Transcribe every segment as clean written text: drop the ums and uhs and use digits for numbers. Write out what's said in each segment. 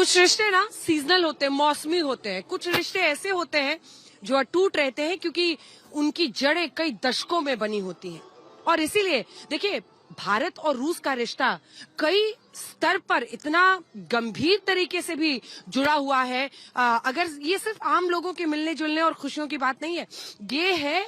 कुछ रिश्ते ना सीजनल होते हैं, मौसमी होते हैं। कुछ रिश्ते ऐसे होते हैं जो अटूट रहते हैं क्योंकि उनकी जड़ें कई दशकों में बनी होती हैं। और इसीलिए देखिए, भारत और रूस का रिश्ता कई स्तर पर इतना गंभीर तरीके से भी जुड़ा हुआ है। अगर ये सिर्फ आम लोगों के मिलने जुलने और खुशियों की बात नहीं है, ये है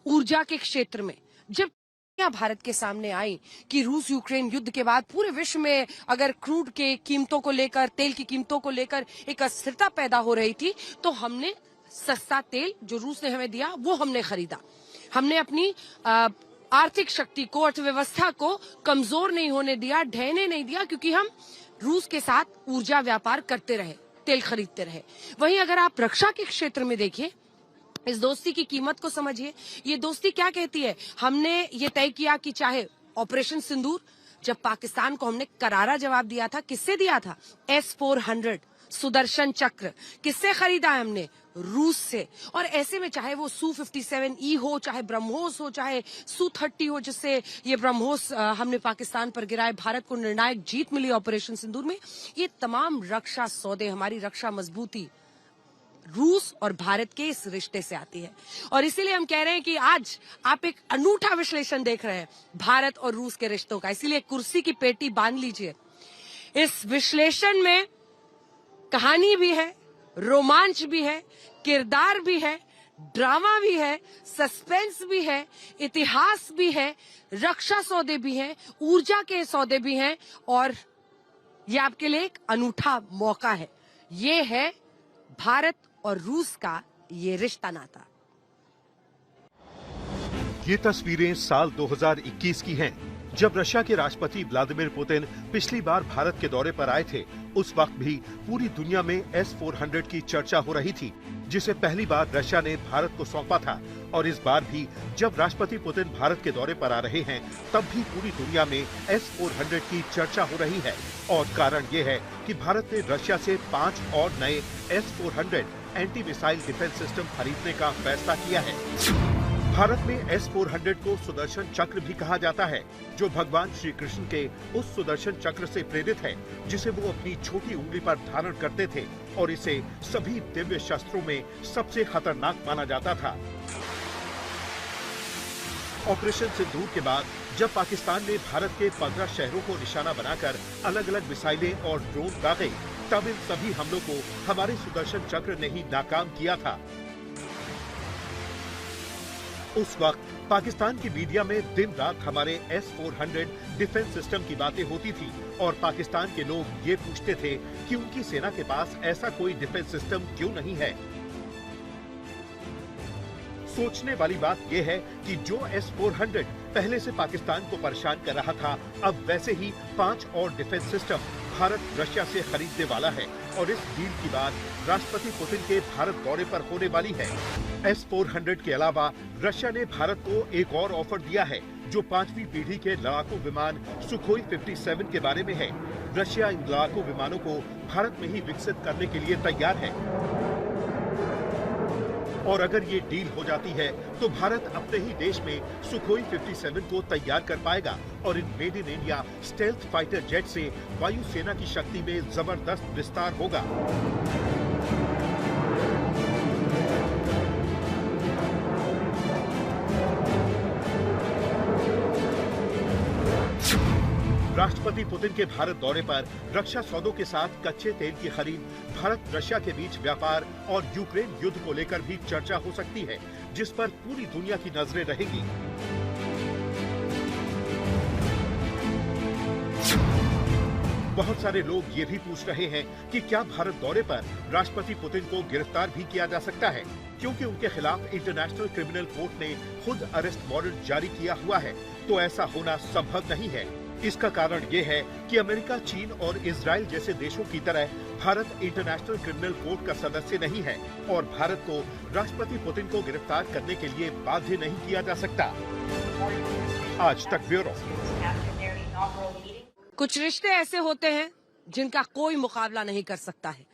ऊर्जा के क्षेत्र में। जब भारत के सामने आई कि रूस यूक्रेन युद्ध के बाद पूरे विश्व में अगर क्रूड के कीमतों को लेकर, तेल की कीमतों को लेकर एक अस्थिरता पैदा हो रही थी, तो हमने सस्ता तेल जो रूस ने हमें दिया वो हमने खरीदा। हमने अपनी आर्थिक शक्ति को, अर्थव्यवस्था को कमजोर नहीं होने दिया, ढहने नहीं दिया, क्योंकि हम रूस के साथ ऊर्जा व्यापार करते रहे, तेल खरीदते रहे। वहीं अगर आप रक्षा के क्षेत्र में देखिए, इस दोस्ती की कीमत को समझिए। ये दोस्ती क्या कहती है? हमने ये तय किया कि चाहे ऑपरेशन सिंदूर, जब पाकिस्तान को हमने करारा जवाब दिया था, किससे दिया था? S-400 सुदर्शन चक्र किससे खरीदा है हमने? रूस से। और ऐसे में चाहे वो Su-57E हो, चाहे ब्रह्मोस हो, चाहे Su-30 हो, जिससे ये ब्रह्मोस हमने पाकिस्तान पर गिराए, भारत को निर्णायक जीत मिली ऑपरेशन सिंदूर में। ये तमाम रक्षा सौदे, हमारी रक्षा मजबूती रूस और भारत के इस रिश्ते से आती है। और इसीलिए हम कह रहे हैं कि आज आप एक अनूठा विश्लेषण देख रहे हैं भारत और रूस के रिश्तों का। इसीलिए कुर्सी की पेटी बांध लीजिए। इस विश्लेषण में कहानी भी है, रोमांच भी है, किरदार भी है, ड्रामा भी है, सस्पेंस भी है, इतिहास भी है, रक्षा सौदे भी हैं, ऊर्जा के सौदे भी हैं, और ये आपके लिए एक अनूठा मौका है। ये है भारत और रूस का ये रिश्ता नाता। ये तस्वीरें साल 2021 की हैं, जब रशिया के राष्ट्रपति व्लादिमीर पुतिन पिछली बार भारत के दौरे पर आए थे। उस वक्त भी पूरी दुनिया में S-400 की चर्चा हो रही थी, जिसे पहली बार रशिया ने भारत को सौंपा था। और इस बार भी जब राष्ट्रपति पुतिन भारत के दौरे पर आ रहे हैं, तब भी पूरी दुनिया में S-400 की चर्चा हो रही है। और कारण ये है कि भारत ने रशिया से 5 और नए S-400 anti missile defence system खरीदने का फैसला किया है। भारत में S-400 को सुदर्शन चक्र भी कहा जाता है, जो भगवान श्री कृष्ण के उस सुदर्शन चक्र से प्रेरित है, जिसे वो अपनी छोटी उंगली पर धारण करते थे, और इसे सभी दिव्य शस्त्रों में सबसे खतरनाक माना जाता था। ऑपरेशन सिंदूर के बाद जब पाकिस्तान ने भारत के 15 शहरों को निशाना बनाकर अलग अलग मिसाइलें और ड्रोन दागे, तब इन सभी हमलों को हमारे सुदर्शन चक्र ने ही नाकाम किया था। उस वक्त पाकिस्तान की मीडिया में दिन रात हमारे S-400 डिफेंस सिस्टम की बातें होती थी, और पाकिस्तान के लोग ये पूछते थे कि उनकी सेना के पास ऐसा कोई डिफेंस सिस्टम क्यों नहीं है। सोचने वाली बात यह है कि जो S-400 पहले से पाकिस्तान को परेशान कर रहा था, अब वैसे ही 5 और डिफेंस सिस्टम भारत रशिया से खरीदने वाला है, और इस डील की बात राष्ट्रपति पुतिन के भारत दौरे पर होने वाली है। S-400 के अलावा रशिया ने भारत को एक और ऑफर दिया है, जो 5वीं पीढ़ी के लड़ाकू विमान सुखोई 57 के बारे में है। रशिया इन लड़ाकू विमानों को भारत में ही विकसित करने के लिए तैयार है, और अगर ये डील हो जाती है तो भारत अपने ही देश में सुखोई 57 को तैयार कर पाएगा, और in made in India stealth fighter jet से वायुसेना की शक्ति में जबरदस्त विस्तार होगा। राष्ट्रपति पुतिन के भारत दौरे पर रक्षा सौदों के साथ कच्चे तेल की खरीद, भारत रशिया के बीच व्यापार और यूक्रेन युद्ध को लेकर भी चर्चा हो सकती है, जिस पर पूरी दुनिया की नजरें रहेंगी। बहुत सारे लोग ये भी पूछ रहे हैं कि क्या भारत दौरे पर राष्ट्रपति पुतिन को गिरफ्तार भी किया जा सकता है, क्योंकि उनके खिलाफ इंटरनेशनल क्रिमिनल कोर्ट ने खुद अरेस्ट वारंट जारी किया हुआ है। तो ऐसा होना संभव नहीं है। इसका कारण ये है कि अमेरिका, चीन और इजराइल जैसे देशों की तरह भारत इंटरनेशनल क्रिमिनल कोर्ट का सदस्य नहीं है, और भारत को राष्ट्रपति पुतिन को गिरफ्तार करने के लिए बाध्य नहीं किया जा सकता। आज तक ब्यूरो। कुछ रिश्ते ऐसे होते हैं जिनका कोई मुकाबला नहीं कर सकता है,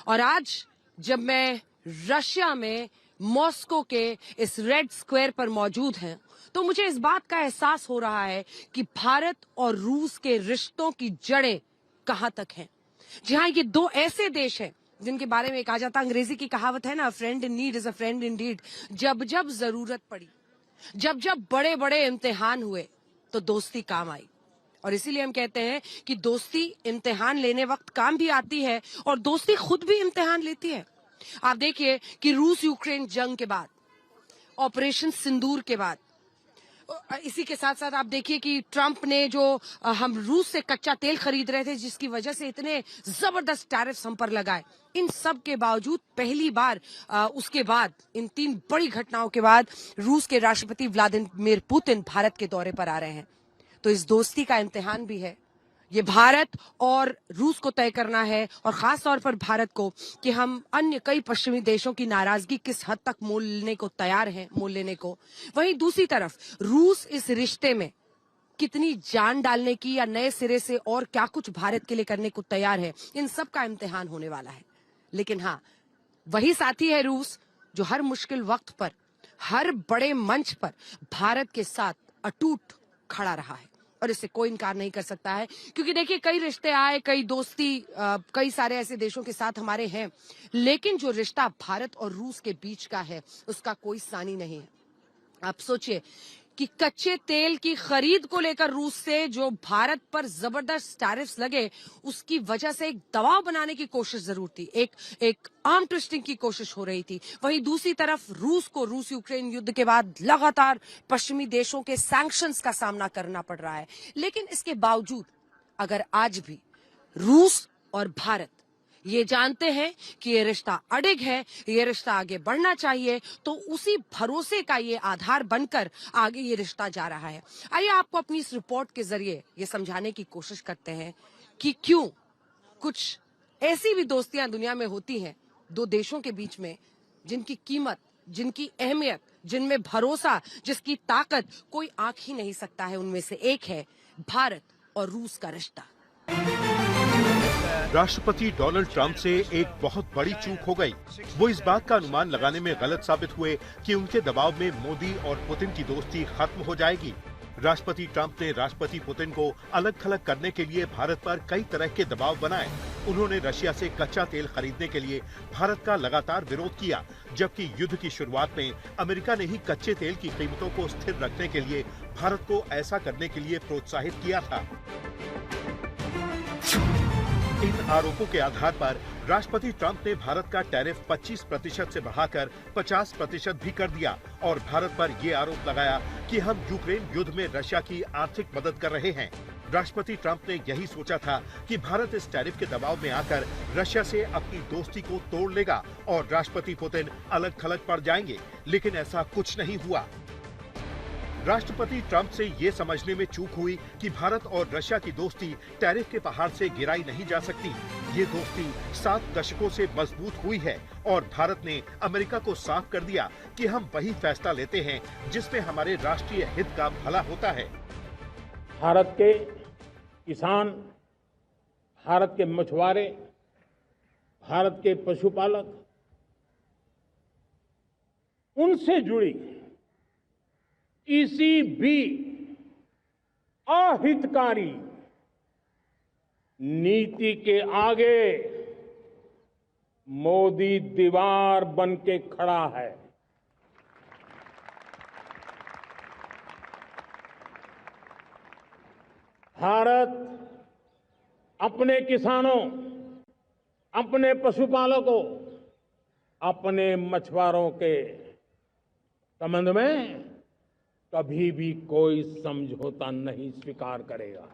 और आज जब मैं रशिया में मॉस्को के इस रेड स्क्वायर पर मौजूद हैं, तो मुझे इस बात का एहसास हो रहा है कि भारत और रूस के रिश्तों की जड़ें कहां तक हैं। जी हाँ, ये दो ऐसे देश हैं जिनके बारे में कहा जाता, अंग्रेजी की कहावत है ना, friend in need is a friend in deed. जब जब जरूरत पड़ी, जब जब बड़े बड़े इम्तिहान हुए तो दोस्ती काम आई। और इसीलिए हम कहते हैं कि दोस्ती इम्तिहान लेने वक्त काम भी आती है और दोस्ती खुद भी इम्तिहान लेती है। आप देखिए कि रूस यूक्रेन जंग के बाद, ऑपरेशन सिंदूर के बाद, इसी के साथ साथ आप देखिए कि ट्रंप ने जो हम रूस से कच्चा तेल खरीद रहे थे, जिसकी वजह से इतने जबरदस्त टैरिफ्स हम पर लगाए, इन सब के बावजूद पहली बार उसके बाद, इन 3 बड़ी घटनाओं के बाद, रूस के राष्ट्रपति व्लादिमीर पुतिन भारत के दौरे पर आ रहे हैं। तो इस दोस्ती का इम्तिहान भी है। ये भारत और रूस को तय करना है, और खास तौर पर भारत को, कि हम अन्य कई पश्चिमी देशों की नाराजगी किस हद तक मोल लेने को तैयार हैं, मोल लेने को। वहीं दूसरी तरफ रूस इस रिश्ते में कितनी जान डालने की या नए सिरे से और क्या कुछ भारत के लिए करने को तैयार है, इन सब का इम्तिहान होने वाला है। लेकिन हाँ, वही साथी है रूस जो हर मुश्किल वक्त पर, हर बड़े मंच पर भारत के साथ अटूट खड़ा रहा है, और इससे कोई इनकार नहीं कर सकता है। क्योंकि देखिए, कई रिश्ते आए, कई दोस्ती कई सारे ऐसे देशों के साथ हमारे हैं, लेकिन जो रिश्ता भारत और रूस के बीच का है उसका कोई सानी नहीं है। आप सोचिए कि कच्चे तेल की खरीद को लेकर रूस से जो भारत पर जबरदस्त टैरिफ्स लगे, उसकी वजह से एक दबाव बनाने की कोशिश जरूर थी, एक आर्म ट्विस्टिंग की कोशिश हो रही थी। वहीं दूसरी तरफ रूस को रूस यूक्रेन युद्ध के बाद लगातार पश्चिमी देशों के सैंक्शंस का सामना करना पड़ रहा है। लेकिन इसके बावजूद अगर आज भी रूस और भारत ये जानते हैं कि ये रिश्ता अडिग है, ये रिश्ता आगे बढ़ना चाहिए, तो उसी भरोसे का ये आधार बनकर आगे ये रिश्ता जा रहा है। आइए आपको अपनी इस रिपोर्ट के जरिए ये समझाने की कोशिश करते हैं कि क्यों कुछ ऐसी भी दोस्तियां दुनिया में होती हैं दो देशों के बीच में, जिनकी कीमत, जिनकी अहमियत, जिनमें भरोसा, जिसकी ताकत कोई आंक ही नहीं सकता है। उनमें से एक है भारत और रूस का रिश्ता। राष्ट्रपति डोनाल्ड ट्रंप से एक बहुत बड़ी चूक हो गई। वो इस बात का अनुमान लगाने में गलत साबित हुए कि उनके दबाव में मोदी और पुतिन की दोस्ती खत्म हो जाएगी। राष्ट्रपति ट्रंप ने राष्ट्रपति पुतिन को अलग थलग करने के लिए भारत पर कई तरह के दबाव बनाए। उन्होंने रशिया से कच्चा तेल खरीदने के लिए भारत का लगातार विरोध किया, जबकि युद्ध की शुरुआत में अमेरिका ने ही कच्चे तेल की कीमतों को स्थिर रखने के लिए भारत को ऐसा करने के लिए प्रोत्साहित किया था। इन आरोपों के आधार पर राष्ट्रपति ट्रंप ने भारत का टैरिफ 25% से बढ़ाकर 50% भी कर दिया और भारत पर ये आरोप लगाया कि हम यूक्रेन युद्ध में रशिया की आर्थिक मदद कर रहे हैं। राष्ट्रपति ट्रंप ने यही सोचा था कि भारत इस टैरिफ के दबाव में आकर रशिया से अपनी दोस्ती को तोड़ लेगा और राष्ट्रपति पुतिन अलग थलग पड़ जाएंगे, लेकिन ऐसा कुछ नहीं हुआ। राष्ट्रपति ट्रंप से ये समझने में चूक हुई कि भारत और रशिया की दोस्ती टैरिफ के पहाड़ से गिराई नहीं जा सकती। ये दोस्ती 7 दशकों से मजबूत हुई है और भारत ने अमेरिका को साफ कर दिया कि हम वही फैसला लेते हैं जिसमें हमारे राष्ट्रीय हित का भला होता है। भारत के किसान, भारत के मछुआरे, भारत के पशुपालक, उनसे जुड़ी किसी भी अहितकारी नीति के आगे मोदी दीवार बन के खड़ा है। भारत अपने किसानों, अपने पशुपालकों, अपने मछुआरों के संबंध में कभी भी कोई समझौता नहीं स्वीकार करेगा।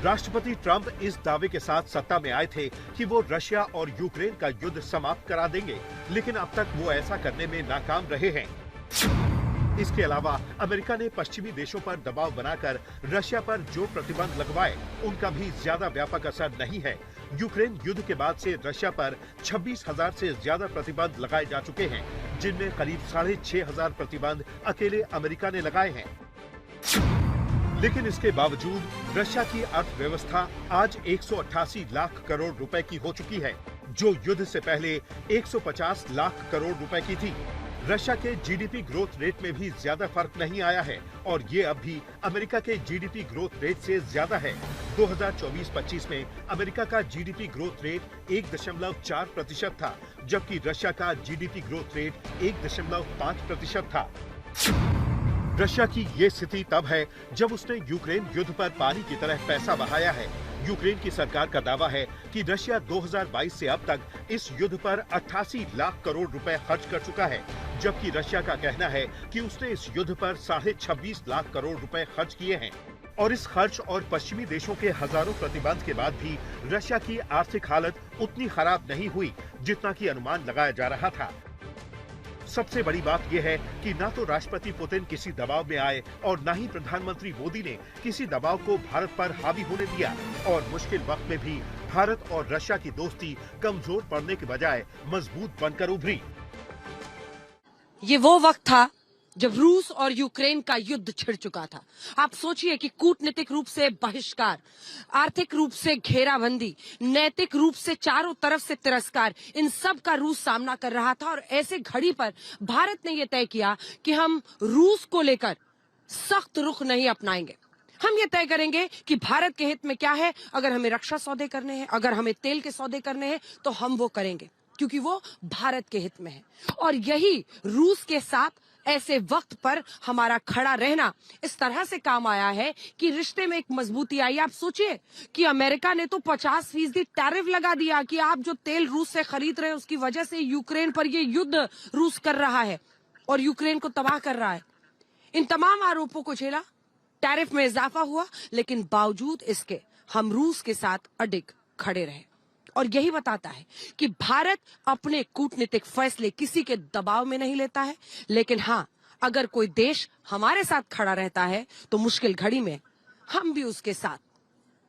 राष्ट्रपति ट्रंप इस दावे के साथ सत्ता में आए थे कि वो रशिया और यूक्रेन का युद्ध समाप्त करा देंगे, लेकिन अब तक वो ऐसा करने में नाकाम रहे हैं। इसके अलावा अमेरिका ने पश्चिमी देशों पर दबाव बनाकर रशिया पर जो प्रतिबंध लगवाए, उनका भी ज्यादा व्यापक असर नहीं है। यूक्रेन युद्ध के बाद से रशिया पर 26,000 से ज्यादा प्रतिबंध लगाए जा चुके हैं, जिनमें करीब 6,500 प्रतिबंध अकेले अमेरिका ने लगाए हैं। लेकिन इसके बावजूद रशिया की अर्थव्यवस्था आज 188 लाख करोड़ रुपए की हो चुकी है, जो युद्ध से पहले 150 लाख करोड़ रुपए की थी। रशिया के जीडीपी ग्रोथ रेट में भी ज्यादा फर्क नहीं आया है और ये अब भी अमेरिका के जीडीपी ग्रोथ रेट से ज्यादा है। 2024-25 में अमेरिका का जीडीपी ग्रोथ रेट 1.4% था, जबकि रशिया का जीडीपी ग्रोथ रेट 1.5% था। रशिया की ये स्थिति तब है जब उसने यूक्रेन युद्ध पर पानी की तरह पैसा बहाया है। यूक्रेन की सरकार का दावा है कि रशिया 2022 से अब तक इस युद्ध पर 88 लाख करोड़ रुपए खर्च कर चुका है, जबकि रशिया का कहना है कि उसने इस युद्ध पर 26.5 लाख करोड़ रुपए खर्च किए हैं। और इस खर्च और पश्चिमी देशों के हजारों प्रतिबंध के बाद भी रशिया की आर्थिक हालत उतनी खराब नहीं हुई जितना की अनुमान लगाया जा रहा था। सबसे बड़ी बात यह है कि ना तो राष्ट्रपति पुतिन किसी दबाव में आए और न ही प्रधानमंत्री मोदी ने किसी दबाव को भारत पर हावी होने दिया और मुश्किल वक्त में भी भारत और रशिया की दोस्ती कमजोर पड़ने के बजाय मजबूत बनकर उभरी। ये वो वक्त था जब रूस और यूक्रेन का युद्ध छिड़ चुका था। आप सोचिए कि कूटनीतिक रूप से बहिष्कार, आर्थिक रूप से घेराबंदी, नैतिक रूप से चारों तरफ से तिरस्कार, इन सब का रूस सामना कर रहा था। और ऐसे घड़ी पर भारत ने यह तय किया कि हम रूस को लेकर सख्त रुख नहीं अपनाएंगे। हम ये तय करेंगे कि भारत के हित में क्या है। अगर हमें रक्षा सौदे करने हैं, अगर हमें तेल के सौदे करने हैं, तो हम वो करेंगे, क्योंकि वो भारत के हित में है। और यही रूस के साथ ऐसे वक्त पर हमारा खड़ा रहना इस तरह से काम आया है कि रिश्ते में एक मजबूती आई। आप सोचिए कि अमेरिका ने तो 50% टैरिफ लगा दिया कि आप जो तेल रूस से खरीद रहे हैं उसकी वजह से यूक्रेन पर ये युद्ध रूस कर रहा है और यूक्रेन को तबाह कर रहा है। इन तमाम आरोपों को झेला, टैरिफ में इजाफा हुआ, लेकिन बावजूद इसके हम रूस के साथ अडिग खड़े रहे। और यही बताता है कि भारत अपने कूटनीतिक फैसले किसी के दबाव में नहीं लेता है, लेकिन हाँ, अगर कोई देश हमारे साथ खड़ा रहता है तो मुश्किल घड़ी में हम भी उसके साथ,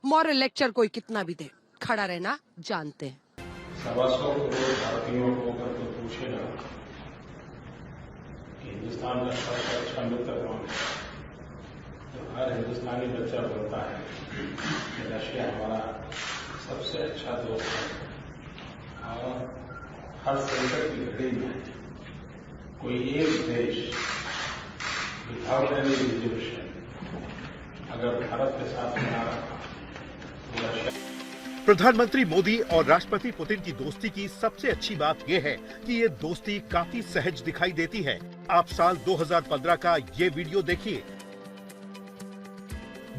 मॉरल लेक्चर कोई कितना भी दे, खड़ा रहना जानते हैं। 125 करोड़ भारतीयों को अगर कोई पूछेगा कि हिंदुस्तान का सबसे अच्छा मित्र कौन है, तो हर हिंदुस्तानी बच्चा बोलता है कि रशिया हमारा सबसे अच्छा दोस्त है। और हर संकट की घड़ी में कोई एक देश विदाउट एनी रिजर्वेशन अगर भारत के साथ बना रहा तो रशिया। प्रधानमंत्री मोदी और राष्ट्रपति पुतिन की दोस्ती की सबसे अच्छी बात यह है कि ये दोस्ती काफी सहज दिखाई देती है। आप साल 2015 का ये वीडियो देखिए,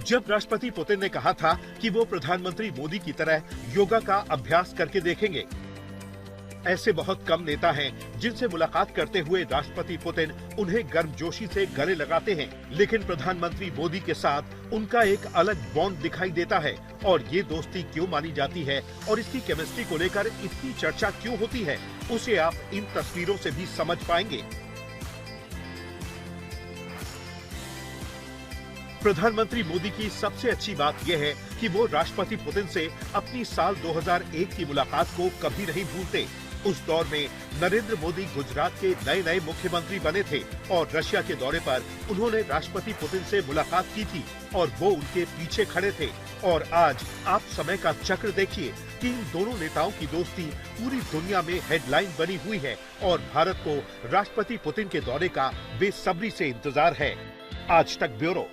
जब राष्ट्रपति पुतिन ने कहा था कि वो प्रधानमंत्री मोदी की तरह योगा का अभ्यास करके देखेंगे। ऐसे बहुत कम नेता हैं जिनसे मुलाकात करते हुए राष्ट्रपति पुतिन उन्हें गर्मजोशी से गले लगाते हैं, लेकिन प्रधानमंत्री मोदी के साथ उनका एक अलग बॉन्ड दिखाई देता है। और ये दोस्ती क्यों मानी जाती है और इसकी केमिस्ट्री को लेकर इतनी चर्चा क्यों होती है, उसे आप इन तस्वीरों से भी समझ पाएंगे। प्रधानमंत्री मोदी की सबसे अच्छी बात यह है कि वो राष्ट्रपति पुतिन से अपनी साल 2001 की मुलाकात को कभी नहीं भूलते। उस दौर में नरेंद्र मोदी गुजरात के नए नए मुख्यमंत्री बने थे और रशिया के दौरे पर उन्होंने राष्ट्रपति पुतिन से मुलाकात की थी और वो उनके पीछे खड़े थे। और आज आप समय का चक्र देखिए कि इन दोनों नेताओं की दोस्ती पूरी दुनिया में हेडलाइन बनी हुई है और भारत को राष्ट्रपति पुतिन के दौरे का बेसब्री से इंतजार है। आज तक ब्यूरो।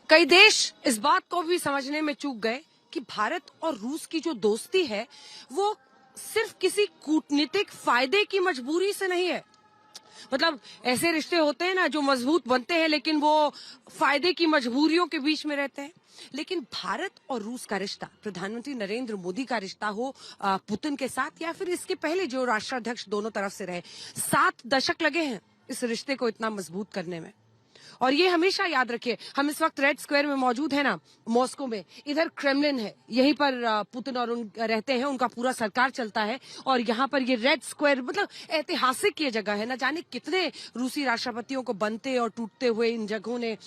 कई देश इस बात को भी समझने में चूक गए कि भारत और रूस की जो दोस्ती है वो सिर्फ किसी कूटनीतिक फायदे की मजबूरी से नहीं है। मतलब ऐसे रिश्ते होते हैं ना जो मजबूत बनते हैं लेकिन वो फायदे की मजबूरियों के बीच में रहते हैं। लेकिन भारत और रूस का रिश्ता, प्रधानमंत्री नरेंद्र मोदी का रिश्ता हो पुतिन के साथ या फिर इसके पहले जो राष्ट्राध्यक्ष दोनों तरफ से रहे, 7 दशक लगे हैं इस रिश्ते को इतना मजबूत करने में। और ये हमेशा याद रखिए, हम इस वक्त रेड स्क्वायर में मौजूद है ना, मॉस्को में, इधर क्रेमलिन है, यहीं पर पुतिन और उन रहते हैं, उनका पूरा सरकार चलता है। और यहाँ पर ये रेड स्क्वायर मतलब ऐतिहासिक ये जगह है, ना जाने कितने रूसी राष्ट्रपतियों को बनते और टूटते हुए इन जगहों ने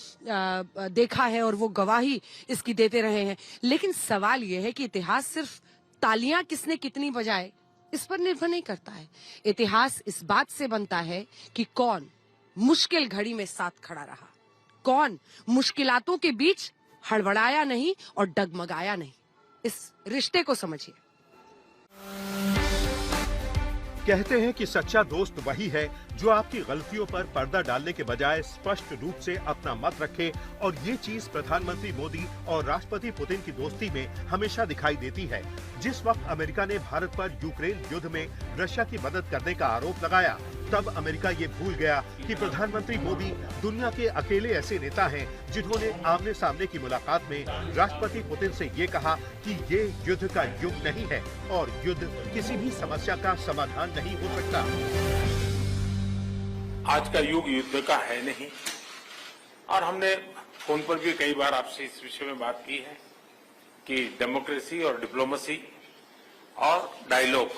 देखा है और वो गवाही इसकी देते रहे हैं। लेकिन सवाल ये है कि इतिहास सिर्फ तालियां किसने कितनी बजाए इस पर निर्भर नहीं करता है। इतिहास इस बात से बनता है कि कौन मुश्किल घड़ी में साथ खड़ा रहा, कौन मुश्किलातों के बीच हड़बड़ाया नहीं और डगमगाया नहीं। इस रिश्ते को समझिए। कहते हैं कि सच्चा दोस्त वही है जो आपकी गलतियों पर पर्दा डालने के बजाय स्पष्ट रूप से अपना मत रखे, और ये चीज प्रधानमंत्री मोदी और राष्ट्रपति पुतिन की दोस्ती में हमेशा दिखाई देती है। जिस वक्त अमेरिका ने भारत पर यूक्रेन युद्ध में रशिया की मदद करने का आरोप लगाया, तब अमेरिका ये भूल गया कि प्रधानमंत्री मोदी दुनिया के अकेले ऐसे नेता हैं जिन्होंने आमने सामने की मुलाकात में राष्ट्रपति पुतिन से ये कहा कि ये युद्ध का युग नहीं है और युद्ध किसी भी समस्या का समाधान नहीं हो सकता। आज का युग युद्ध का है नहीं, और हमने फोन पर भी कई बार आपसे इस विषय में बात की है कि डेमोक्रेसी और डिप्लोमेसी और डायलॉग,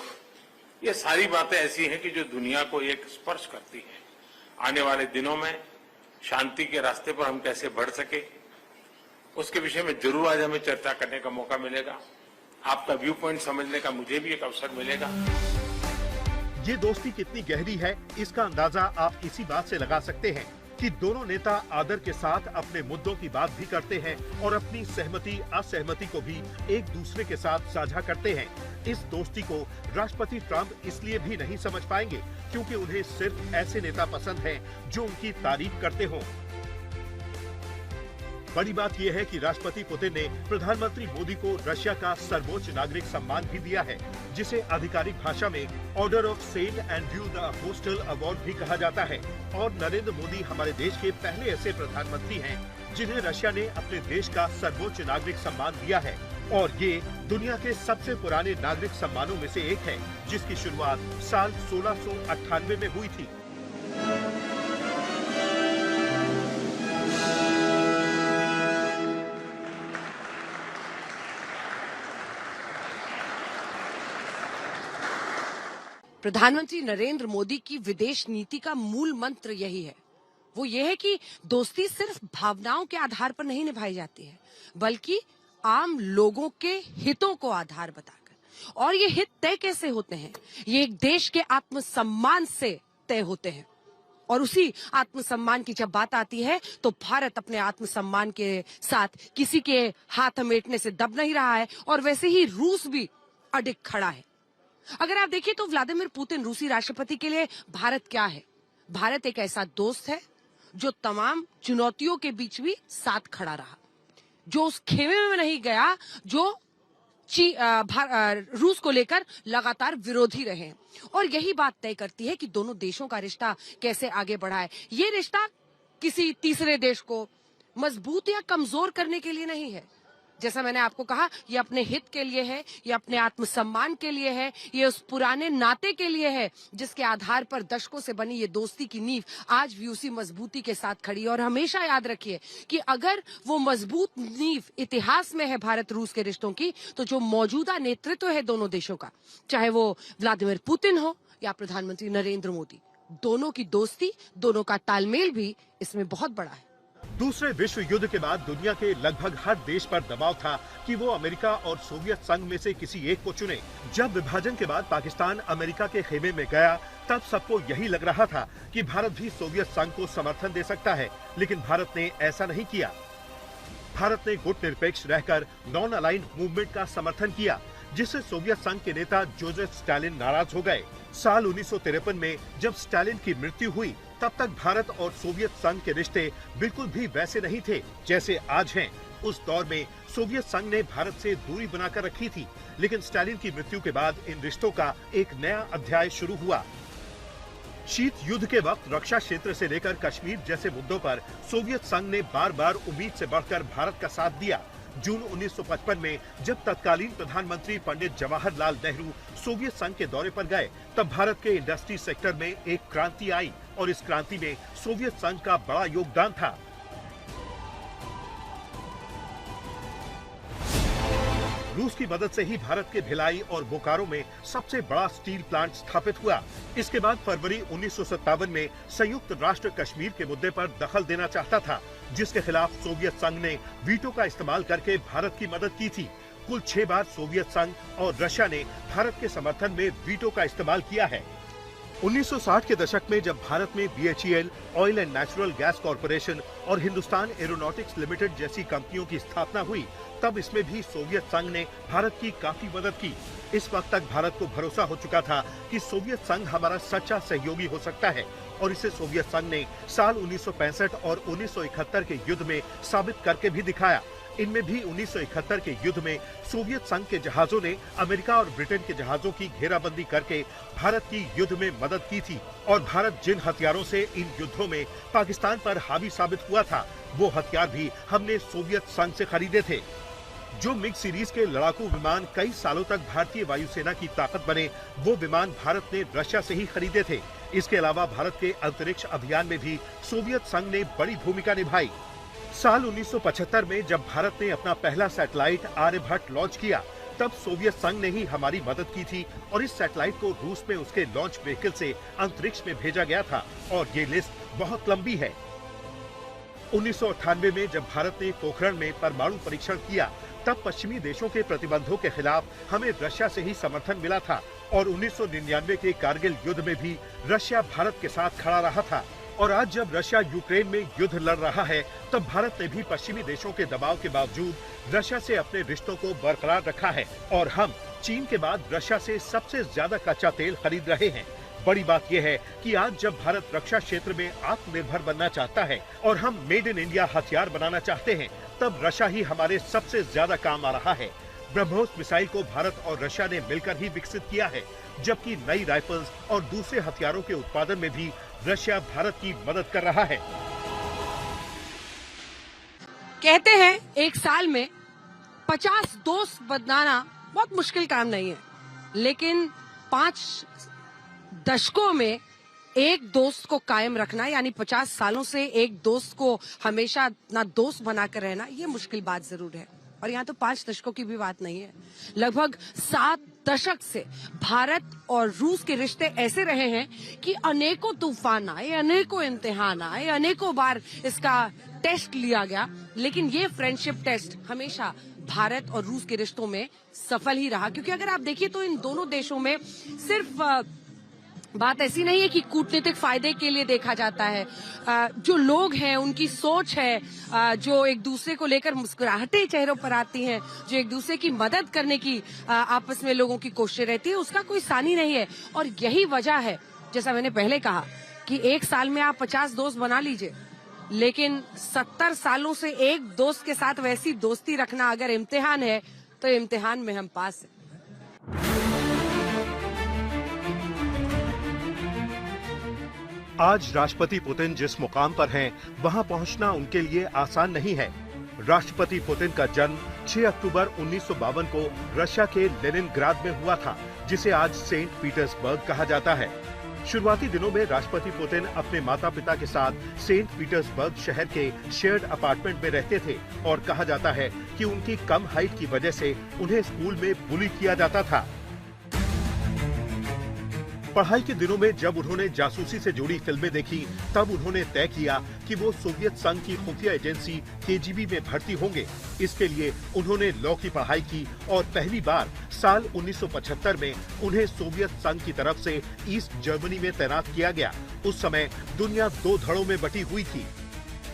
ये सारी बातें ऐसी हैं कि जो दुनिया को एक स्पर्श करती है। आने वाले दिनों में शांति के रास्ते पर हम कैसे बढ़ सके, उसके विषय में जरूर आज हमें चर्चा करने का मौका मिलेगा। आपका व्यू पॉइंट समझने का मुझे भी एक अवसर मिलेगा। ये दोस्ती कितनी गहरी है, इसका अंदाजा आप इसी बात से लगा सकते हैं कि दोनों नेता आदर के साथ अपने मुद्दों की बात भी करते हैं और अपनी सहमति असहमति को भी एक दूसरे के साथ साझा करते हैं। इस दोस्ती को राष्ट्रपति ट्रंप इसलिए भी नहीं समझ पाएंगे क्योंकि उन्हें सिर्फ ऐसे नेता पसंद हैं जो उनकी तारीफ करते हों। बड़ी बात यह है कि राष्ट्रपति पुतिन ने प्रधानमंत्री मोदी को रशिया का सर्वोच्च नागरिक सम्मान भी दिया है, जिसे आधिकारिक भाषा में order of Saint Andrew the Apostle award भी कहा जाता है। और नरेंद्र मोदी हमारे देश के पहले ऐसे प्रधानमंत्री हैं जिन्हें रशिया ने अपने देश का सर्वोच्च नागरिक सम्मान दिया है, और ये दुनिया के सबसे पुराने नागरिक सम्मानों में से एक है, जिसकी शुरुआत साल 1698 में हुई थी। प्रधानमंत्री नरेंद्र मोदी की विदेश नीति का मूल मंत्र यही है। वो ये है कि दोस्ती सिर्फ भावनाओं के आधार पर नहीं निभाई जाती है, बल्कि आम लोगों के हितों को आधार बताकर। और ये हित तय कैसे होते हैं? ये एक देश के आत्मसम्मान से तय होते हैं। और उसी आत्मसम्मान की जब बात आती है तो भारत अपने आत्मसम्मान के साथ किसी के हाथ समेटने से दब नहीं रहा है, और वैसे ही रूस भी अडिग खड़ा है। अगर आप देखिए तो व्लादिमीर पुतिन रूसी राष्ट्रपति के लिए भारत क्या है? भारत एक ऐसा दोस्त है जो तमाम चुनौतियों के बीच भी साथ खड़ा रहा, जो उस खेमे में नहीं गया, जो रूस को लेकर लगातार विरोधी रहे। और यही बात तय करती है कि दोनों देशों का रिश्ता कैसे आगे बढ़ा है। ये रिश्ता किसी तीसरे देश को मजबूत या कमजोर करने के लिए नहीं है। जैसा मैंने आपको कहा, ये अपने हित के लिए है, ये अपने आत्मसम्मान के लिए है, ये उस पुराने नाते के लिए है जिसके आधार पर दशकों से बनी ये दोस्ती की नींव आज भी उसी मजबूती के साथ खड़ी है। और हमेशा याद रखिए कि अगर वो मजबूत नींव इतिहास में है भारत रूस के रिश्तों की, तो जो मौजूदा नेतृत्व है दोनों देशों का, चाहे वो व्लादिमीर पुतिन हो या प्रधानमंत्री नरेंद्र मोदी, दोनों की दोस्ती, दोनों का तालमेल भी इसमें बहुत बड़ा है। दूसरे विश्व युद्ध के बाद दुनिया के लगभग हर देश पर दबाव था कि वो अमेरिका और सोवियत संघ में से किसी एक को चुने। जब विभाजन के बाद पाकिस्तान अमेरिका के खेमे में गया, तब सबको यही लग रहा था कि भारत भी सोवियत संघ को समर्थन दे सकता है, लेकिन भारत ने ऐसा नहीं किया। भारत ने गुटनिरपेक्ष रहकर नॉन अलाइंड मूवमेंट का समर्थन किया, जिससे सोवियत संघ के नेता जोसेफ स्टालिन नाराज हो गए। साल 1953 में जब स्टालिन की मृत्यु हुई, तब तक भारत और सोवियत संघ के रिश्ते बिल्कुल भी वैसे नहीं थे जैसे आज हैं। उस दौर में सोवियत संघ ने भारत से दूरी बनाकर रखी थी, लेकिन स्टालिन की मृत्यु के बाद इन रिश्तों का एक नया अध्याय शुरू हुआ। शीत युद्ध के वक्त रक्षा क्षेत्र से लेकर कश्मीर जैसे मुद्दों पर सोवियत संघ ने बार बार उम्मीद से बढ़कर भारत का साथ दिया। जून 1955 में जब तत्कालीन प्रधानमंत्री पंडित जवाहरलाल नेहरू सोवियत संघ के दौरे पर गए, तब भारत के इंडस्ट्री सेक्टर में एक क्रांति आई, और इस क्रांति में सोवियत संघ का बड़ा योगदान था। रूस की मदद से ही भारत के भिलाई और बोकारो में सबसे बड़ा स्टील प्लांट स्थापित हुआ। इसके बाद फरवरी 1957 में संयुक्त राष्ट्र कश्मीर के मुद्दे पर दखल देना चाहता था, जिसके खिलाफ सोवियत संघ ने वीटो का इस्तेमाल करके भारत की मदद की थी। कुल 6 बार सोवियत संघ और रशिया ने भारत के समर्थन में वीटो का इस्तेमाल किया है। 1960 के दशक में जब भारत में BHEL, oil and natural gas corporation और हिंदुस्तान एरोनॉटिक्स लिमिटेड जैसी कंपनियों की स्थापना हुई, तब इसमें भी सोवियत संघ ने भारत की काफी मदद की। इस वक्त तक भारत को भरोसा हो चुका था कि सोवियत संघ हमारा सच्चा सहयोगी हो सकता है और इसे सोवियत संघ ने साल 1965 और 1971 के युद्ध में साबित करके भी दिखाया। इनमें भी 1971 के युद्ध में सोवियत संघ के जहाजों ने अमेरिका और ब्रिटेन के जहाजों की घेराबंदी करके भारत की युद्ध में मदद की थी और भारत जिन हथियारों से इन युद्धों में पाकिस्तान पर हावी साबित हुआ था, वो हथियार भी हमने सोवियत संघ से खरीदे थे। जो मिग सीरीज के लड़ाकू विमान कई सालों तक भारतीय वायुसेना की ताकत बने, वो विमान भारत ने रशिया से ही खरीदे थे। इसके अलावा भारत के अंतरिक्ष अभियान में भी सोवियत संघ ने बड़ी भूमिका निभाई। साल 1975 में जब भारत ने अपना पहला सैटेलाइट आर्यभट्ट लॉन्च किया, तब सोवियत संघ ने ही हमारी मदद की थी और इस सैटेलाइट को रूस में उसके लॉन्च व्हीकल से अंतरिक्ष में भेजा गया था और ये लिस्ट बहुत लंबी है। 1998 में जब भारत ने पोखरण में परमाणु परीक्षण किया, तब पश्चिमी देशों के प्रतिबंधों के खिलाफ हमें रशिया से ही समर्थन मिला था और 1999 के कारगिल युद्ध में भी रशिया भारत के साथ खड़ा रहा था। और आज जब रशिया यूक्रेन में युद्ध लड़ रहा है, तब भारत ने भी पश्चिमी देशों के दबाव के बावजूद रशिया से अपने रिश्तों को बरकरार रखा है और हम चीन के बाद रशिया से सबसे ज्यादा कच्चा तेल खरीद रहे हैं। बड़ी बात यह है कि आज जब भारत रक्षा क्षेत्र में आत्मनिर्भर बनना चाहता है और हम मेड इन इंडिया हथियार बनाना चाहते हैं, तब रशिया ही हमारे सबसे ज्यादा काम आ रहा है। ब्रह्मोस मिसाइल को भारत और रशिया ने मिलकर ही विकसित किया है, जबकि नई राइफल्स और दूसरे हथियारों के उत्पादन में भी रशिया भारत की मदद कर रहा है। कहते हैं एक साल में 50 दोस्त बनाना बहुत मुश्किल काम नहीं है, लेकिन 5 दशकों में एक दोस्त को कायम रखना, यानी 50 सालों से एक दोस्त को हमेशा अपना दोस्त बनाकर रहना, ये मुश्किल बात जरूर है। और यहाँ तो 5 दशकों की भी बात नहीं है, लगभग 7 दशक से भारत और रूस के रिश्ते ऐसे रहे हैं कि अनेकों तूफान आए, अनेकों इम्तिहान आए, अनेकों बार इसका टेस्ट लिया गया, लेकिन ये फ्रेंडशिप टेस्ट हमेशा भारत और रूस के रिश्तों में सफल ही रहा। क्योंकि अगर आप देखिए तो इन दोनों देशों में सिर्फ बात ऐसी नहीं है कि कूटनीतिक फायदे के लिए देखा जाता है। जो लोग हैं, उनकी सोच है, जो एक दूसरे को लेकर मुस्कुराहटें चेहरों पर आती हैं, जो एक दूसरे की मदद करने की आपस में लोगों की कोशिश रहती है, उसका कोई सानी नहीं है। और यही वजह है, जैसा मैंने पहले कहा, कि एक साल में आप 50 दोस्त बना लीजिए, लेकिन 70 सालों से एक दोस्त के साथ वैसी दोस्ती रखना अगर इम्तिहान है, तो इम्तिहान में हम पास हैं। आज राष्ट्रपति पुतिन जिस मुकाम पर हैं, वहां पहुंचना उनके लिए आसान नहीं है। राष्ट्रपति पुतिन का जन्म 6 अक्टूबर 1952 को रशिया के लेनिनग्राद में हुआ था, जिसे आज सेंट पीटर्सबर्ग कहा जाता है। शुरुआती दिनों में राष्ट्रपति पुतिन अपने माता पिता के साथ सेंट पीटर्सबर्ग शहर के शेयर्ड अपार्टमेंट में रहते थे और कहा जाता है कि उनकी कम हाइट की वजह से उन्हें स्कूल में बुली किया जाता था। पढ़ाई के दिनों में जब उन्होंने जासूसी से जुड़ी फिल्में देखी, तब उन्होंने तय किया कि वो सोवियत संघ की खुफिया एजेंसी KGB में भर्ती होंगे। इसके लिए उन्होंने लॉ की पढ़ाई की और पहली बार साल 1975 में उन्हें सोवियत संघ की तरफ से ईस्ट जर्मनी में तैनात किया गया। उस समय दुनिया 2 धड़ों में बटी हुई थी।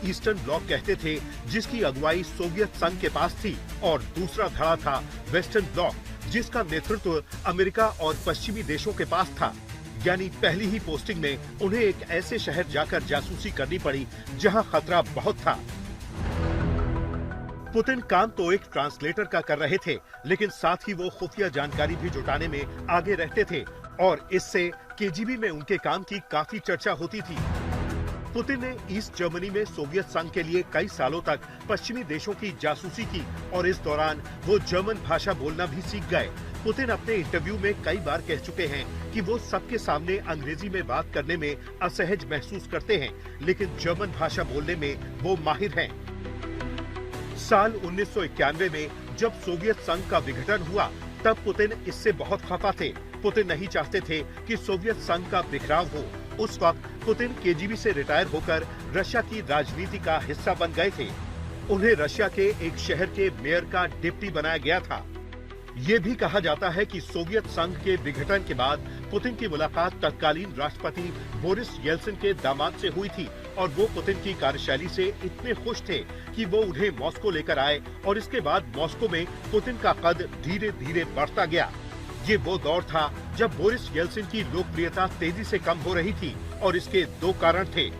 ईस्टर्न ब्लॉक कहते थे, जिसकी अगुवाई सोवियत संघ के पास थी, और दूसरा धड़ा था वेस्टर्न ब्लॉक, जिसका नेतृत्व अमेरिका और पश्चिमी देशों के पास था। यानी पहली ही पोस्टिंग में उन्हें एक ऐसे शहर जाकर जासूसी करनी पड़ी जहां खतरा बहुत था। पुतिन काम तो एक ट्रांसलेटर का कर रहे थे, लेकिन साथ ही वो खुफिया जानकारी भी जुटाने में आगे रहते थे और इससे KGB में उनके काम की काफी चर्चा होती थी। पुतिन ने ईस्ट जर्मनी में सोवियत संघ के लिए कई सालों तक पश्चिमी देशों की जासूसी की और इस दौरान वो जर्मन भाषा बोलना भी सीख गए। पुतिन अपने इंटरव्यू में कई बार कह चुके हैं कि वो सबके सामने अंग्रेजी में बात करने में असहज महसूस करते हैं, लेकिन जर्मन भाषा बोलने में वो माहिर हैं। साल 1991 में जब सोवियत संघ का विघटन हुआ, तब पुतिन इससे बहुत खफा थे। पुतिन नहीं चाहते थे कि सोवियत संघ का बिखराव हो। उस वक्त पुतिन KGB से रिटायर होकर रशिया की राजनीति का हिस्सा बन गए थे। उन्हें रशिया के एक शहर के मेयर का डिप्टी बनाया गया था। ये भी कहा जाता है कि सोवियत संघ के विघटन के बाद पुतिन की मुलाकात तत्कालीन राष्ट्रपति बोरिस येल्सिन के दामाद से हुई थी और वो पुतिन की कार्यशैली से इतने खुश थे कि वो उन्हें मॉस्को लेकर आए और इसके बाद मॉस्को में पुतिन का कद धीरे धीरे बढ़ता गया। ये वो दौर था जब बोरिस येल्सिन की लोकप्रियता तेजी से कम हो रही थी और इसके दो कारण थे।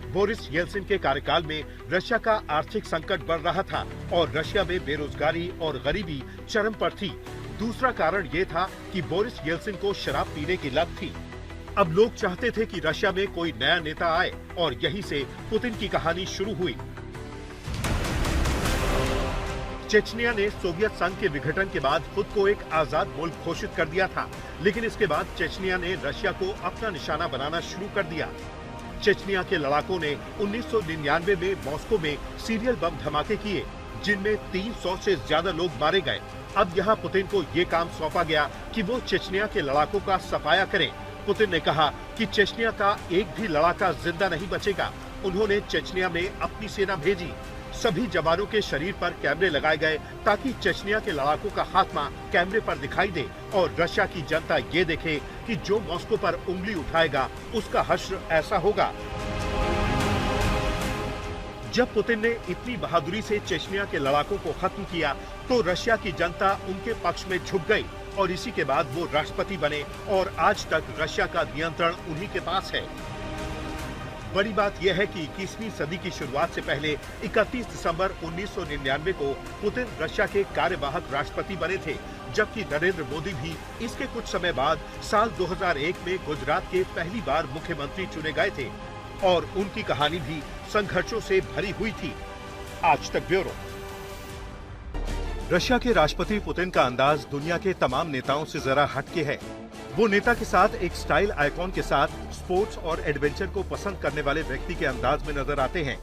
बोरिस येल्सिन के कार्यकाल में रशिया का आर्थिक संकट बढ़ रहा था और रशिया में बेरोजगारी और गरीबी चरम पर थी। दूसरा कारण ये था कि बोरिस येल्सिन को शराब पीने की लत थी। अब लोग चाहते थे कि रशिया में कोई नया नेता आए और यहीं से पुतिन की कहानी शुरू हुई। चेचनिया ने सोवियत संघ के विघटन के बाद खुद को एक आजाद मुल्क घोषित कर दिया था, लेकिन इसके बाद चेचनिया ने रशिया को अपना निशाना बनाना शुरू कर दिया। चेचनिया के लड़ाकों ने 1999 में मॉस्को में सीरियल बम धमाके किए, जिनमें 300 से ज्यादा लोग मारे गए। अब यहाँ पुतिन को ये काम सौंपा गया कि वो चेचनिया के लड़ाकों का सफाया करें। पुतिन ने कहा कि चेचनिया का एक भी लड़ाका जिंदा नहीं बचेगा। उन्होंने चेचनिया में अपनी सेना भेजी। सभी जवानों के शरीर पर कैमरे लगाए गए ताकि चेचनिया के लड़ाकों का खात्मा कैमरे पर दिखाई दे और रशिया की जनता ये देखे कि जो मॉस्को पर उंगली उठाएगा उसका हश्र ऐसा होगा। जब पुतिन ने इतनी बहादुरी से चेचनिया के लड़ाकों को खत्म किया तो रशिया की जनता उनके पक्ष में झुक गई और इसी के बाद वो राष्ट्रपति बने और आज तक रशिया का नियंत्रण उन्हीं के पास है। बड़ी बात यह है कि 21वीं सदी की शुरुआत से पहले 31 दिसंबर 1999 को पुतिन रशिया के कार्यवाहक राष्ट्रपति बने थे, जबकि नरेंद्र मोदी भी इसके कुछ समय बाद साल 2001 में गुजरात के पहली बार मुख्यमंत्री चुने गए थे और उनकी कहानी भी संघर्षों से भरी हुई थी। आज तक ब्यूरो। रशिया के राष्ट्रपति पुतिन का अंदाज दुनिया के तमाम नेताओं से जरा हटके है। वो नेता के साथ एक स्टाइल आइकॉन के साथ स्पोर्ट्स और एडवेंचर को पसंद करने वाले व्यक्ति के अंदाज में नजर आते हैं।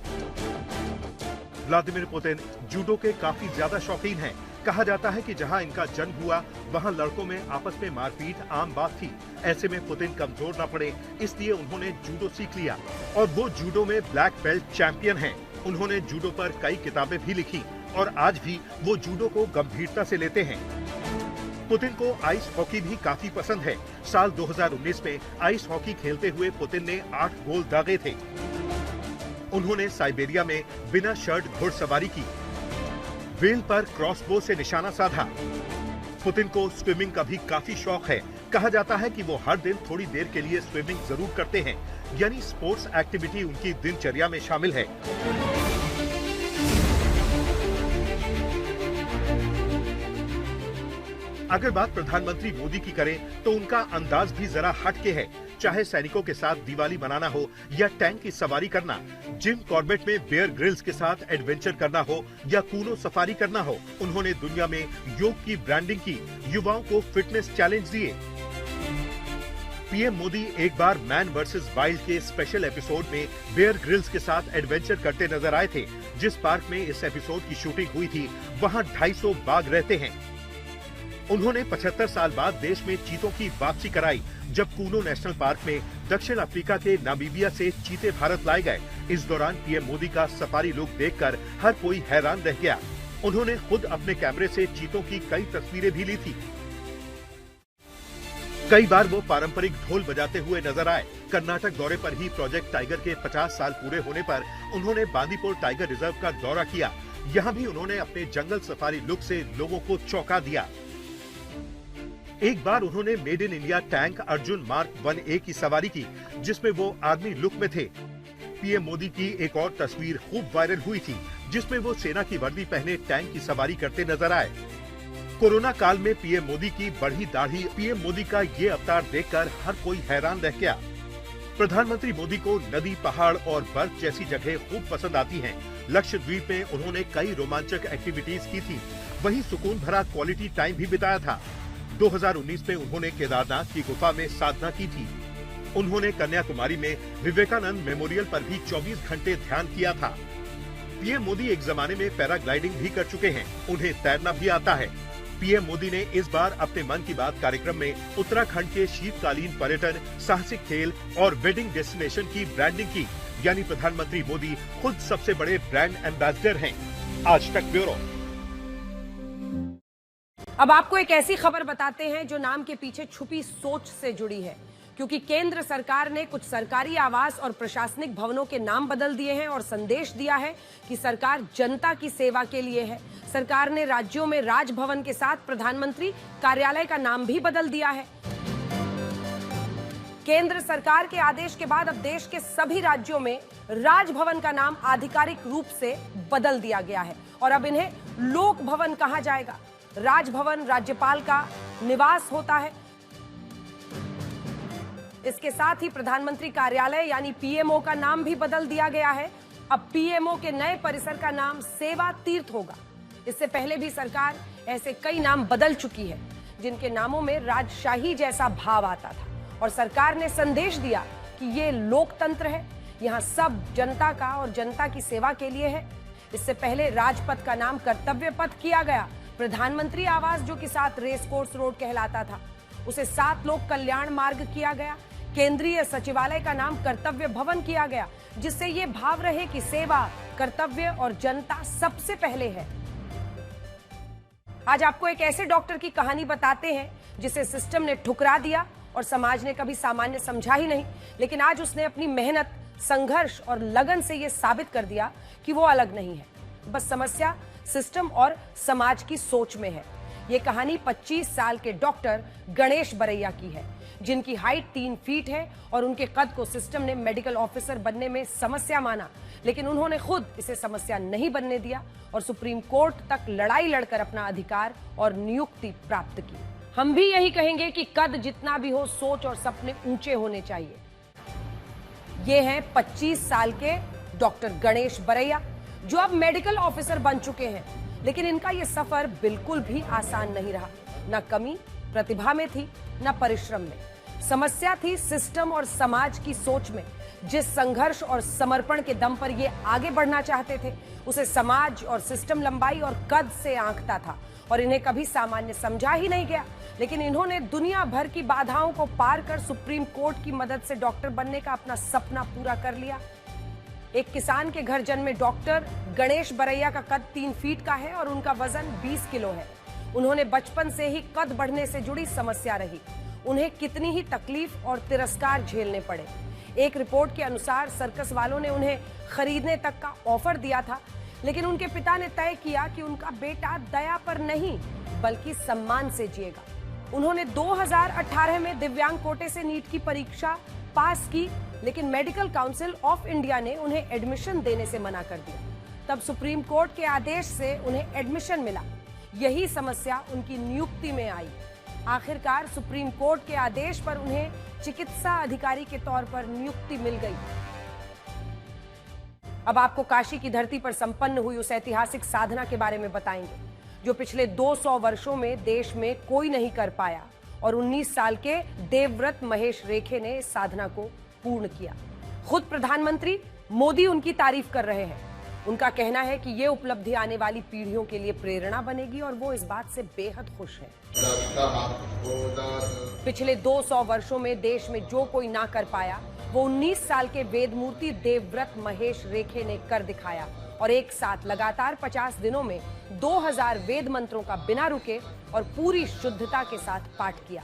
व्लादिमीर पुतिन जूडो के काफी ज्यादा शौकीन हैं। कहा जाता है कि जहां इनका जन्म हुआ वहां लड़कों में आपस में मारपीट आम बात थी। ऐसे में पुतिन कमजोर न पड़े इसलिए उन्होंने जूडो सीख लिया और वो जूडो में ब्लैक बेल्ट चैंपियन हैं। उन्होंने जूडो पर कई किताबें भी लिखी और आज भी वो जूडो को गंभीरता से लेते हैं। पुतिन को आइस हॉकी भी काफी पसंद है। साल 2019 में आइस हॉकी खेलते हुए पुतिन ने 8 गोल दागे थे। उन्होंने साइबेरिया में बिना शर्ट घुड़सवारी की, व्हेल पर क्रॉसबो से निशाना साधा। पुतिन को स्विमिंग का भी काफी शौक है। कहा जाता है कि वो हर दिन थोड़ी देर के लिए स्विमिंग जरूर करते हैं, यानी स्पोर्ट्स एक्टिविटी उनकी दिनचर्या में शामिल है। अगर बात प्रधानमंत्री मोदी की करें तो उनका अंदाज भी जरा हटके है। चाहे सैनिकों के साथ दिवाली मनाना हो या टैंक की सवारी करना, जिम कॉर्बेट में बेयर ग्रिल्स के साथ एडवेंचर करना हो या कूनो सफारी करना हो, उन्होंने दुनिया में योग की ब्रांडिंग की, युवाओं को फिटनेस चैलेंज दिए। पीएम मोदी एक बार मैन वर्सेस वाइल्ड के स्पेशल एपिसोड में बेयर ग्रिल्स के साथ एडवेंचर करते नजर आए थे। जिस पार्क में इस एपिसोड की शूटिंग हुई थी वहाँ 250 बाघ रहते हैं। उन्होंने 75 साल बाद देश में चीतों की वापसी कराई, जब कूनो नेशनल पार्क में दक्षिण अफ्रीका के नामीबिया से चीते भारत लाए गए। इस दौरान पीएम मोदी का सफारी लुक देखकर हर कोई हैरान रह गया। उन्होंने खुद अपने कैमरे से चीतों की कई तस्वीरें भी ली थी। कई बार वो पारंपरिक ढोल बजाते हुए नजर आए। कर्नाटक दौरे पर ही प्रोजेक्ट टाइगर के 50 साल पूरे होने पर उन्होंने बांदीपुर टाइगर रिजर्व का दौरा किया। यहाँ भी उन्होंने अपने जंगल सफारी लुक से लोगों को चौंका दिया। एक बार उन्होंने made in India tank Arjun mark 1A की सवारी की, जिसमें वो आर्मी लुक में थे। पीएम मोदी की एक और तस्वीर खूब वायरल हुई थी, जिसमें वो सेना की वर्दी पहने टैंक की सवारी करते नजर आए। कोरोना काल में पीएम मोदी की बढ़ी दाढ़ी, पीएम मोदी का ये अवतार देखकर हर कोई हैरान रह गया। प्रधानमंत्री मोदी को नदी, पहाड़ और बर्फ जैसी जगह खूब पसंद आती हैं। लक्षद्वीप में उन्होंने कई रोमांचक एक्टिविटीज की थी, वहीं सुकून भरा क्वालिटी टाइम भी बिताया था। 2019 में उन्होंने केदारनाथ की गुफा में साधना की थी। उन्होंने कन्याकुमारी में विवेकानंद मेमोरियल पर भी 24 घंटे ध्यान किया था। पीएम मोदी एक जमाने में पैराग्लाइडिंग भी कर चुके हैं, उन्हें तैरना भी आता है। पीएम मोदी ने इस बार अपने मन की बात कार्यक्रम में उत्तराखंड के शीतकालीन पर्यटन, साहसिक खेल और वेडिंग डेस्टिनेशन की ब्रांडिंग की, यानी प्रधानमंत्री मोदी खुद सबसे बड़े ब्रांड एम्बेसडर हैं। आज तक ब्यूरो। अब आपको एक ऐसी खबर बताते हैं जो नाम के पीछे छुपी सोच से जुड़ी है, क्योंकि केंद्र सरकार ने कुछ सरकारी आवास और प्रशासनिक भवनों के नाम बदल दिए हैं और संदेश दिया है कि सरकार जनता की सेवा के लिए है। सरकार ने राज्यों में राजभवन के साथ प्रधानमंत्री कार्यालय का नाम भी बदल दिया है। केंद्र सरकार के आदेश के बाद अब देश के सभी राज्यों में राजभवन का नाम आधिकारिक रूप से बदल दिया गया है और अब इन्हें लोक भवन कहा जाएगा। राजभवन राज्यपाल का निवास होता है। इसके साथ ही प्रधानमंत्री कार्यालय यानी पीएमओ का नाम भी बदल दिया गया है। अब पीएमओ के नए परिसर का नाम सेवा तीर्थ होगा। इससे पहले भी सरकार ऐसे कई नाम बदल चुकी है जिनके नामों में राजशाही जैसा भाव आता था और सरकार ने संदेश दिया कि ये लोकतंत्र है, यहाँ सब जनता का और जनता की सेवा के लिए है। इससे पहले राजपथ का नाम कर्तव्य पथ किया गया। प्रधानमंत्री आवास जो कि 7 रेस कोर्स रोड कहलाता था उसे 7 लोक कल्याण मार्ग किया गया। केंद्रीय सचिवालय का नाम कर्तव्य भवन किया गया, जिससे ये भाव रहे कि सेवा, कर्तव्य और जनता सबसे पहले है। आज आपको एक ऐसे डॉक्टर की कहानी बताते हैं जिसे सिस्टम ने ठुकरा दिया और समाज ने कभी सामान्य समझा ही नहीं, लेकिन आज उसने अपनी मेहनत, संघर्ष और लगन से यह साबित कर दिया कि वो अलग नहीं है। बस समस्या सिस्टम और समाज की सोच में है। ये कहानी 25 साल के डॉक्टर गणेश बरैया की है, जिनकी हाइट 3 फीट है और उनके कद को सिस्टम ने मेडिकल ऑफिसर बनने में समस्या माना, लेकिन उन्होंने खुद इसे समस्या नहीं बनने दिया और सुप्रीम कोर्ट तक लड़ाई लड़कर अपना अधिकार और नियुक्ति प्राप्त की। हम भी यही कहेंगे कि कद जितना भी हो, सोच और सपने ऊंचे होने चाहिए। ये हैं 25 साल के डॉक्टर गणेश बरैया, जो अब मेडिकल ऑफिसर बन चुके हैं, लेकिन इनका ये सफर बिल्कुल भी आसान नहीं रहा। न कमी प्रतिभा में थी, न परिश्रम में। समस्या थी सिस्टम और समाज की सोच में। जिस संघर्ष और समर्पण के दम पर ये आगे बढ़ना चाहते थे, उसे समाज और सिस्टम लंबाई और कद से आंकता था और इन्हें कभी सामान्य समझा ही नहीं गया। लेकिन इन्होंने दुनिया भर की बाधाओं को पार कर सुप्रीम कोर्ट की मदद से डॉक्टर बनने का अपना सपना पूरा कर लिया। एक किसान के घर जन्मे डॉक्टर गणेश बरैया का कद 3 फीट का है और उनका वजन 20 किलो है। उन्होंने बचपन से ही कद बढ़ने से जुड़ी समस्या रही। उन्हें कितनी ही तकलीफ और तिरस्कार झेलने पड़े। एक रिपोर्ट के अनुसार सर्कस वालों ने उन्हें खरीदने तक का ऑफर दिया था, लेकिन उनके पिता ने तय किया कि उनका बेटा दया पर नहीं बल्कि सम्मान से जिएगा। उन्होंने 2018 में दिव्यांग कोटे से नीट की परीक्षा पास की, लेकिन मेडिकल काउंसिल ऑफ इंडिया ने उन्हें एडमिशन देने से मना कर दिया। तब सुप्रीम कोर्ट के आदेश से उन्हें एडमिशन मिला। यही समस्या उनकी नियुक्ति में आई। आखिरकार सुप्रीम कोर्ट के आदेश पर उन्हें चिकित्सा अधिकारी के तौर पर नियुक्ति मिल गई। अब आपको काशी की धरती पर संपन्न हुई उस ऐतिहासिक साधना के बारे में बताएंगे जो पिछले 200 वर्षों में देश में कोई नहीं कर पाया और 19 साल के देवव्रत महेश रेखे ने इस साधना को पूर्ण किया। खुद प्रधानमंत्री मोदी उनकी तारीफ कर रहे हैं। उनका कहना है कि ये उपलब्धि आने वाली पीढ़ियों के लिए प्रेरणा बनेगी और वो इस बात से बेहद खुश हैं। पिछले 200 वर्षों में देश में जो कोई ना कर पाया वो 19 साल के वेदमूर्ति देवव्रत महेश रेखे ने कर दिखाया और एक साथ लगातार 50 दिनों में 2000 वेद मंत्रों का बिना रुके और पूरी शुद्धता के साथ पाठ किया।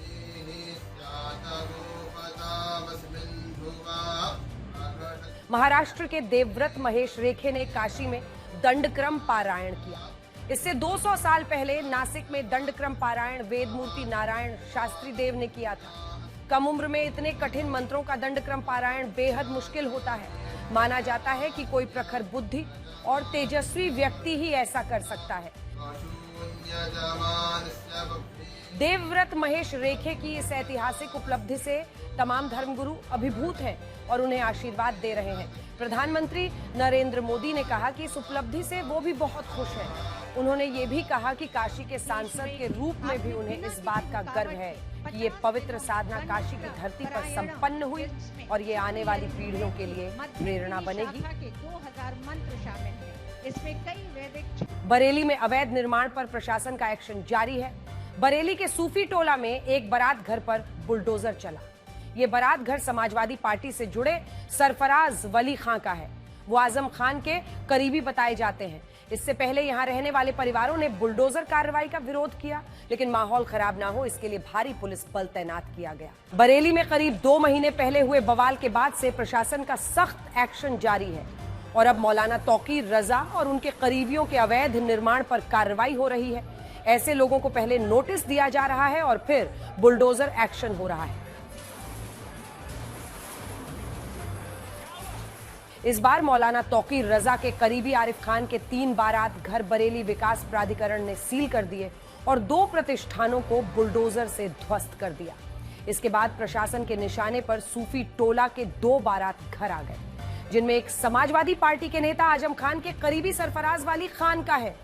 महाराष्ट्र के देवव्रत महेश रेखे ने काशी में दंडक्रम पारायण किया। इससे 200 साल पहले नासिक में दंडक्रम पारायण वेदमूर्ति नारायण शास्त्री देव ने किया था। कम उम्र में इतने कठिन मंत्रों का दंडक्रम पारायण बेहद मुश्किल होता है। माना जाता है कि कोई प्रखर बुद्धि और तेजस्वी व्यक्ति ही ऐसा कर सकता है। देवव्रत महेश रेखे की इस ऐतिहासिक उपलब्धि से तमाम धर्मगुरु अभिभूत हैं और उन्हें आशीर्वाद दे रहे हैं। प्रधानमंत्री नरेंद्र मोदी ने कहा कि इस उपलब्धि से वो भी बहुत खुश हैं। उन्होंने ये भी कहा कि काशी के सांसद के रूप में भी उन्हें इस बात का गर्व है कि ये पवित्र साधना काशी की धरती पर संपन्न हुई और ये आने वाली पीढ़ियों के लिए प्रेरणा बनेगी। 2000 मंत्र शामिल हैं। इसमें कई वैदिक। बरेली में अवैध निर्माण पर प्रशासन का एक्शन जारी है। बरेली के सूफी टोला में एक बारात घर पर बुलडोजर चला। ये बारात घर समाजवादी पार्टी से जुड़े सरफराज वली खां का है। वो आजम खान के करीबी बताए जाते हैं। इससे पहले यहां रहने वाले परिवारों ने बुलडोजर कार्रवाई का विरोध किया, लेकिन माहौल खराब ना हो इसके लिए भारी पुलिस बल तैनात किया गया। बरेली में करीब 2 महीने पहले हुए बवाल के बाद से प्रशासन का सख्त एक्शन जारी है और अब मौलाना तौकीर रजा और उनके करीबियों के अवैध निर्माण पर कार्रवाई हो रही है। ऐसे लोगों को पहले नोटिस दिया जा रहा है और फिर बुलडोजर एक्शन हो रहा है। इस बार मौलाना तौकीर रजा के करीबी आरिफ खान के 3 बारात घर बरेली विकास प्राधिकरण ने सील कर दिए और 2 प्रतिष्ठानों को बुलडोजर से ध्वस्त कर दिया। इसके बाद प्रशासन के निशाने पर सूफी टोला के 2 बारात घर आ गए, जिनमें एक समाजवादी पार्टी के नेता आजम खान के करीबी सरफराज वाली खान का है।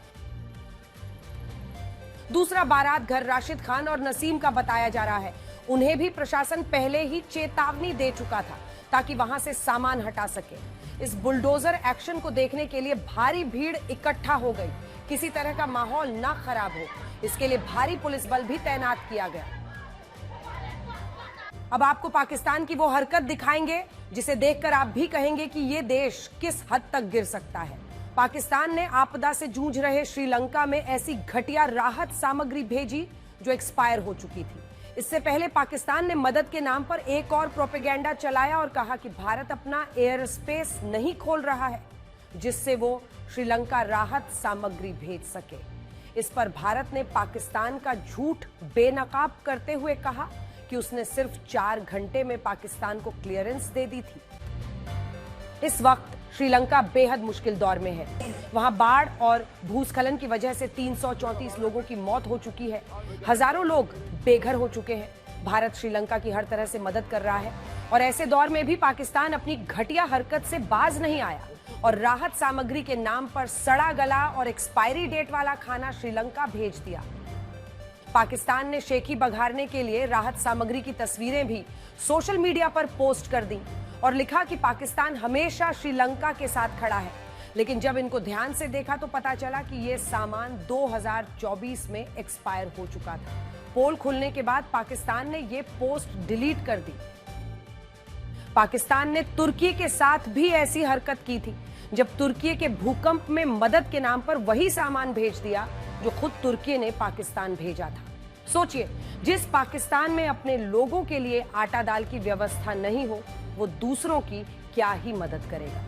दूसरा बारात घर राशिद खान और नसीम का बताया जा रहा है। उन्हें भी प्रशासन पहले ही चेतावनी दे चुका था ताकि वहां से सामान हटा सके। इस बुलडोजर एक्शन को देखने के लिए भारी भीड़ इकट्ठा हो गई। किसी तरह का माहौल ना खराब हो, इसके लिए भारी पुलिस बल भी तैनात किया गया। अब आपको पाकिस्तान की वो हरकत दिखाएंगे जिसे देखकर आप भी कहेंगे कि ये देश किस हद तक गिर सकता है। पाकिस्तान ने आपदा से जूझ रहे श्रीलंका में ऐसी घटिया राहत सामग्री भेजी जो एक्सपायर हो चुकी थी। इससे पहले पाकिस्तान ने मदद के नाम पर एक और प्रोपेगेंडा चलाया और कहा कि भारत अपना एयर स्पेस नहीं खोल रहा है जिससे वो श्रीलंका राहत सामग्री भेज सके। इस पर भारत ने पाकिस्तान का झूठ बेनकाब करते हुए कहा कि उसने सिर्फ 4 घंटे में पाकिस्तान को क्लियरेंस दे दी थी। इस वक्त श्रीलंका बेहद मुश्किल दौर में है। वहां बाढ़ और भूस्खलन की वजह से 334 लोगों की मौत हो चुकी है। हजारों लोग बेघर हो चुके हैं। भारत श्रीलंका की हर तरह से मदद कर रहा है और ऐसे दौर में भी पाकिस्तान अपनी घटिया हरकत से बाज नहीं आया और राहत सामग्री के नाम पर सड़ा गला और एक्सपायरी डेट वाला खाना श्रीलंका भेज दिया। पाकिस्तान ने शेखी बघारने के लिए राहत सामग्री की तस्वीरें भी सोशल मीडिया पर पोस्ट कर दी और लिखा कि पाकिस्तान हमेशा श्रीलंका के साथ खड़ा है। लेकिन जब इनको ध्यान से देखा तो पता चला कि यह सामान 2024 में एक्सपायर हो चुका था। पोल खुलने के बाद पाकिस्तान ने यह पोस्ट डिलीट कर दी। पाकिस्तान ने तुर्की के साथ भी ऐसी हरकत की थी जब तुर्की के भूकंप में मदद के नाम पर वही सामान भेज दिया जो खुद तुर्की ने पाकिस्तान भेजा था। सोचिए, जिस पाकिस्तान में अपने लोगों के लिए आटा दाल की व्यवस्था नहीं हो, वो दूसरों की क्या ही मदद करेगा।